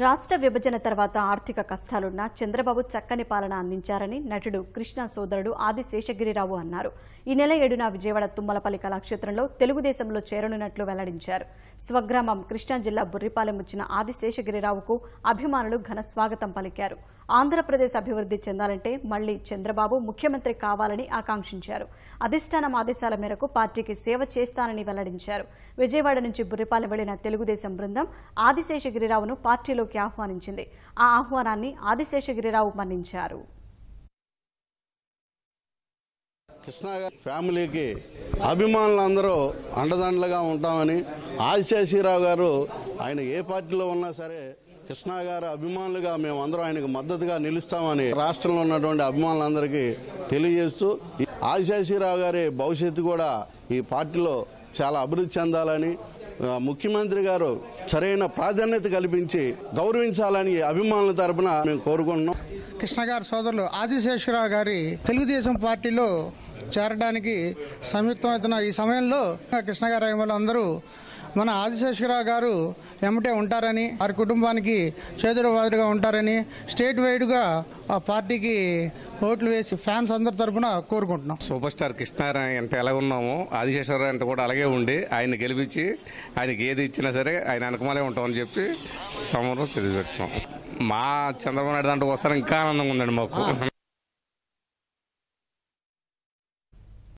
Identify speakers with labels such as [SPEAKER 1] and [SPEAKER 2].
[SPEAKER 1] రాష్ట్ర విభజన తర్వాత ఆర్థిక కష్టాలున్నా చంద్రబాబు చక్కని పాలన అందించారని నటుడు కృష్ణ సోదరుడు ఆది శేషగిరిరావు అన్నారు. ఈ నెల 7న విజయవాడ తుమ్మలపల్లి కళాక్షేత్రంలో తెలుగుదేశంలో చేరనున్నట్లు వెల్లడించారు. స్వగ్రామం కృష్ణా జిల్లా బుర్రిపాలెం వచ్చిన ఆది శేషగిరిరావుకు అభిమానులు ఘన స్వాగతం పలికారు. ఆంధ్రప్రదేశ్ అభివృద్ధి చెందాలంటే మళ్లీ చంద్రబాబు ముఖ్యమంత్రి కావాలని ఆకాంక్షించారు. అధిష్టానం ఆదేశాల మేరకు పార్టీకి సేవ చేస్తానని వెల్లడించారు. విజయవాడ నుంచి బుర్రిపాలెం వెళ్లిన తెలుగుదేశం బృందం ఆదిశేషగిరిరావును పార్టీలోకి ఆహ్వానించింది. ఆ ఆహ్వానాన్ని ఆదిశేషగిరిరావు మన్నించారు.
[SPEAKER 2] కృష్ణ ఫ్యామిలీకి అభిమానులందరూ అండదండలుగా ఉంటామని, ఆదిశేషగిరిరావు గారు ఆయన ఏ పార్టీలో ఉన్నా సరే కృష్ణ గారు అభిమానులుగా మేమందరం ఆయనకు మద్దతుగా నిలుస్తామని రాష్ట్రంలో ఉన్నటువంటి అభిమానులందరికీ తెలియజేస్తూ, ఆదిశేషగిరిరావు గారి భవిష్యత్తు కూడా ఈ పార్టీలో చాలా అభివృద్ధి చెందాలని, ముఖ్యమంత్రి గారు సరైన ప్రాధాన్యత కల్పించి గౌరవించాలని అభిమానుల తరపున మేము కోరుకుంటున్నాం.
[SPEAKER 3] కృష్ణ గారి సోదరులు ఆదిశేషగిరిరావు గారి తెలుగుదేశం పార్టీలో చేరడానికి సంయుక్తమవుతున్న ఈ సమయంలో కృష్ణ గారి అభిమానులు అందరూ మన ఆదిశేషగిరిరావు గారు ఎమ్మటే ఉంటారని, వారి కుటుంబానికి చేదుడు వాదుడుగా ఉంటారని స్టేట్ వైడ్గా ఆ పార్టీకి ఓట్లు వేసి ఫ్యాన్స్ అందరి తరఫున కోరుకుంటున్నాం.
[SPEAKER 4] సూపర్ స్టార్ కృష్ణ అంటే ఎలా ఉన్నామో ఆదిశేషగిరిరావు అంటే కూడా అలాగే ఉండి ఆయన గెలిపించి ఆయనకి ఏది ఇచ్చినా సరే ఆయన వెనకమాలే ఉంటామని చెప్పి సమరం తెలియజేస్తున్నాం. మా చంద్రబాబు నాయుడు దాంట్లో వస్తారు ఇంకా ఆనందంగా ఉందండి మాకు.